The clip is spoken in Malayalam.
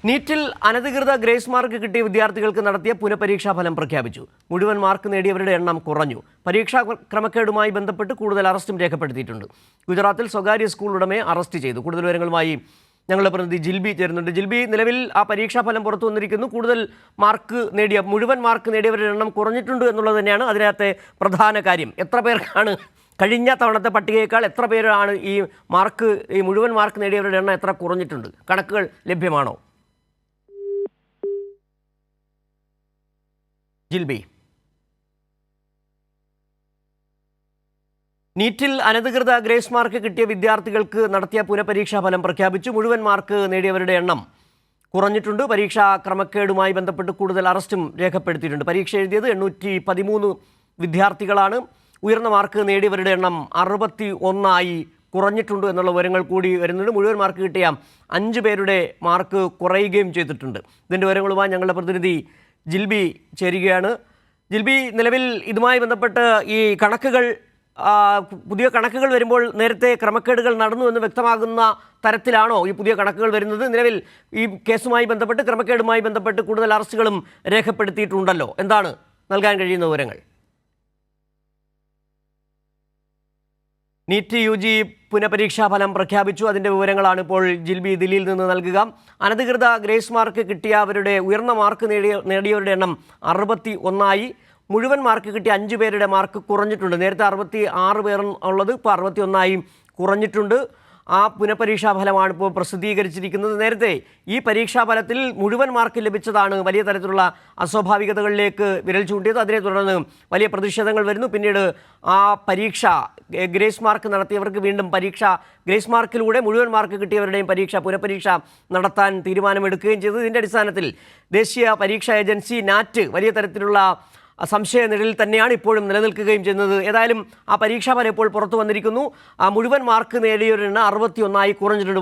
നീറ്റിൽ അനധികൃത ഗ്രേസ് മാർക്ക് കിട്ടിയ വിദ്യാർത്ഥികൾക്ക് നടത്തിയ പുനഃപരീക്ഷാ ഫലം പ്രഖ്യാപിച്ചു. മുഴുവൻ മാർക്ക് നേടിയവരുടെ എണ്ണം കുറഞ്ഞു. പരീക്ഷാ ക്രമക്കേടുമായി ബന്ധപ്പെട്ട് കൂടുതൽ അറസ്റ്റും രേഖപ്പെടുത്തിയിട്ടുണ്ട്. ഗുജറാത്തിൽ സ്വകാര്യ സ്കൂൾ ഉടമയെ അറസ്റ്റ് ചെയ്തു. കൂടുതൽ വിവരങ്ങളുമായി ഞങ്ങളുടെ പ്രതിനിധി ജിൽബി ചേരുന്നുണ്ട്. ജിൽബി, നിലവിൽ ആ പരീക്ഷാ ഫലം പുറത്തു വന്നിരിക്കുന്നു. കൂടുതൽ മുഴുവൻ മാർക്ക് നേടിയവരുടെ എണ്ണം കുറഞ്ഞിട്ടുണ്ട് എന്നുള്ളത് തന്നെയാണ് അതിനകത്തെ പ്രധാന കാര്യം. എത്ര പേർക്കാണ് കഴിഞ്ഞ തവണത്തെ പട്ടികയേക്കാൾ എത്ര പേരാണ് ഈ മുഴുവൻ മാർക്ക് നേടിയവരുടെ എണ്ണം എത്ര കുറഞ്ഞിട്ടുണ്ട്? കണക്കുകൾ ലഭ്യമാണോ ജിൽബി? നീറ്റിൽ അനധികൃത ഗ്രേസ് മാർക്ക് കിട്ടിയ വിദ്യാർത്ഥികൾക്ക് നടത്തിയ പുനഃപരീക്ഷാ ഫലം പ്രഖ്യാപിച്ചു. മുഴുവൻ മാർക്ക് നേടിയവരുടെ എണ്ണം കുറഞ്ഞിട്ടുണ്ട്. പരീക്ഷാ ക്രമക്കേടുമായി ബന്ധപ്പെട്ട് കൂടുതൽ അറസ്റ്റും രേഖപ്പെടുത്തിയിട്ടുണ്ട്. പരീക്ഷ എഴുതിയത് 813 വിദ്യാർത്ഥികളാണ്. ഉയർന്ന മാർക്ക് നേടിയവരുടെ എണ്ണം 61 കുറഞ്ഞിട്ടുണ്ട് എന്നുള്ള വിവരങ്ങൾ കൂടി വരുന്നുണ്ട്. മുഴുവൻ മാർക്ക് കിട്ടിയ 5 പേരുടെ മാർക്ക് കുറയുകയും ചെയ്തിട്ടുണ്ട്. ഇതിൻ്റെ വിവരങ്ങളുമായി ഞങ്ങളുടെ പ്രതിനിധി ജിൽബി ചേരുകയാണ്. ജിൽബി, നിലവിൽ ഇതുമായി ബന്ധപ്പെട്ട് ഈ പുതിയ കണക്കുകൾ വരുമ്പോൾ നേരത്തെ ക്രമക്കേടുകൾ നടന്നു എന്ന് വ്യക്തമാകുന്ന തരത്തിലാണോ ഈ പുതിയ കണക്കുകൾ വരുന്നത്? നിലവിൽ ഈ കേസുമായി ബന്ധപ്പെട്ട് ക്രമക്കേടുമായി ബന്ധപ്പെട്ട് കൂടുതൽ അറസ്റ്റുകളും രേഖപ്പെടുത്തിയിട്ടുണ്ടല്ലോ. എന്താണ് നൽകാൻ കഴിയുന്ന വിവരങ്ങൾ? നീറ്റ് UG പുനഃപരീക്ഷാ ഫലം പ്രഖ്യാപിച്ചു. അതിൻ്റെ വിവരങ്ങളാണ് ഇപ്പോൾ ജിൽബി ദില്ലിയിൽ നിന്ന് നൽകുക. അനധികൃത ഗ്രേസ് മാർക്ക് കിട്ടിയവരുടെ ഉയർന്ന മാർക്ക് നേടിയവരുടെ എണ്ണം 61. മുഴുവൻ മാർക്ക് കിട്ടിയ 5 പേരുടെ മാർക്ക് കുറഞ്ഞിട്ടുണ്ട്. നേരത്തെ 66 പേർ ഉള്ളത് ഇപ്പോൾ 61 കുറഞ്ഞിട്ടുണ്ട്. ആ പുനഃപരീക്ഷാ ഫലമാണ് ഇപ്പോൾ പ്രസിദ്ധീകരിച്ചിരിക്കുന്നത്. നേരത്തെ ഈ പരീക്ഷാ ഫലത്തിൽ മുഴുവൻ മാർക്ക് ലഭിച്ചതാണ് വലിയ തരത്തിലുള്ള അസ്വാഭാവികതകളിലേക്ക് വിരൽ ചൂണ്ടിയത്. അതിനെ തുടർന്ന് വലിയ പ്രതിഷേധങ്ങൾ വരുന്നു. പിന്നീട് ആ പരീക്ഷ ഗ്രേസ് മാർക്ക് നടത്തിയവർക്ക് വീണ്ടും ഗ്രേസ് മാർക്കിലൂടെ മുഴുവൻ മാർക്ക് കിട്ടിയവരുടെയും പുനഃപരീക്ഷ നടത്താൻ തീരുമാനമെടുക്കുകയും ചെയ്തു. ഇതിൻ്റെ അടിസ്ഥാനത്തിൽ ദേശീയ പരീക്ഷാ ഏജൻസി നാറ്റ് വലിയ തരത്തിലുള്ള സംശയനിഴലിൽ തന്നെയാണ് ഇപ്പോഴും നിലനിൽക്കുകയും ചെയ്യുന്നത്. ഏതായാലും ആ പരീക്ഷാഫലം ഇപ്പോൾ പുറത്തു വന്നിരിക്കുന്നു. മുഴുവൻ മാർക്ക് നേടിയവരുടെ 61 കുറഞ്ഞിട്ടുണ്ട്.